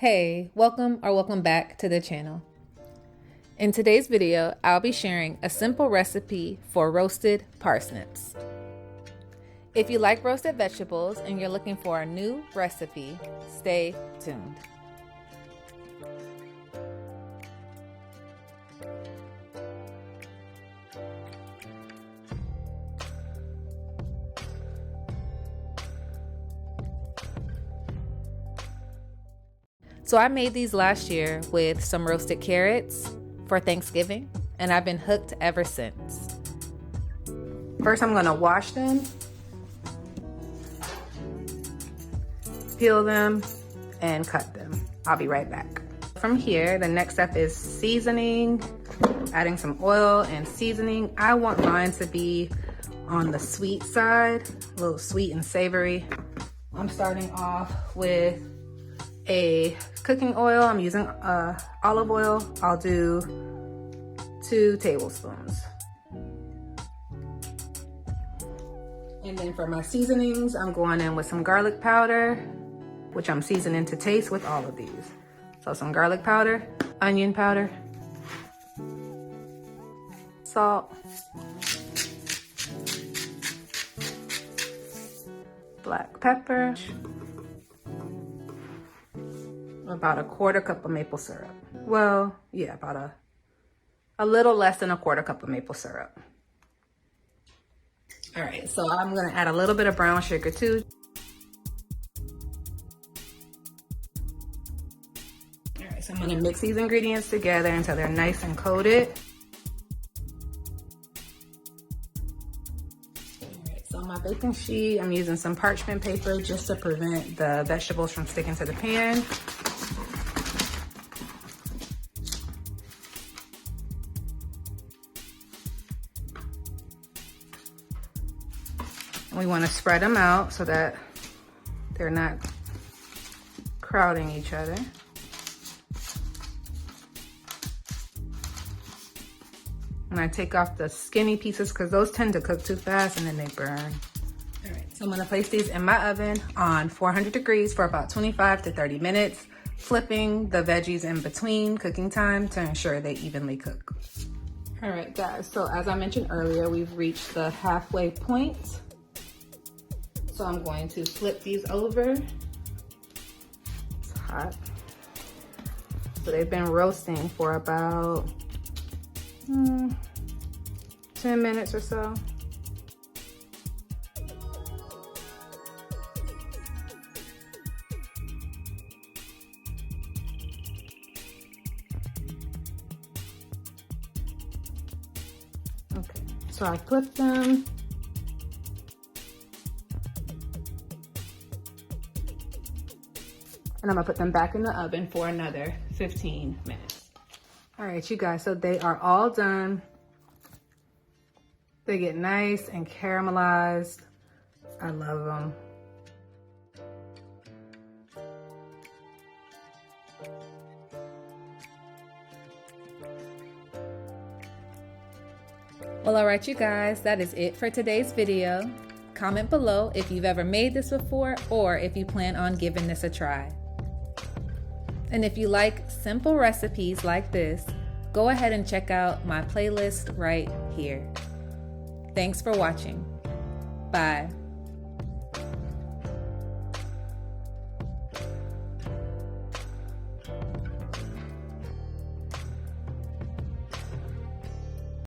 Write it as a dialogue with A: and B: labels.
A: Hey, welcome back to the channel. In today's video, I'll be sharing a simple recipe for roasted parsnips. If you like roasted vegetables and you're looking for a new recipe, stay tuned. So I made these last year with some roasted carrots for Thanksgiving, and I've been hooked ever since. First, I'm gonna wash them, peel them, and cut them. I'll be right back. From here, the next step is seasoning, adding some oil and seasoning. I want mine to be on the sweet side, a little sweet and savory. I'm starting off with a cooking oil. I'm using olive oil. I'll do 2 tablespoons. And then for my seasonings, I'm going in with some garlic powder, which I'm seasoning to taste with all of these. So some garlic powder, onion powder, salt, black pepper, about a 1/4 cup of maple syrup. Well, yeah, about a little less than a 1/4 cup of maple syrup. All right, so I'm gonna add a little bit of brown sugar too. All right, so I'm gonna mix these ingredients together until they're nice and coated. All right, so on my baking sheet, I'm using some parchment paper just to prevent the vegetables from sticking to the pan. We want to spread them out so that they're not crowding each other. And I take off the skinny pieces because those tend to cook too fast and then they burn. All right, so I'm going to place these in my oven on 400 degrees for about 25 to 30 minutes, flipping the veggies in between cooking time to ensure they evenly cook. All right, guys, so as I mentioned earlier, we've reached the halfway point. So I'm going to flip these over. It's hot. So they've been roasting for about 10 minutes or so. Okay, so I flipped them. And I'm gonna put them back in the oven for another 15 minutes. All right, you guys, so they are all done. They get nice and caramelized. I love them. Well, all right, you guys, that is it for today's video. Comment below if you've ever made this before or if you plan on giving this a try. And if you like simple recipes like this, go ahead and check out my playlist right here. Thanks for watching. Bye.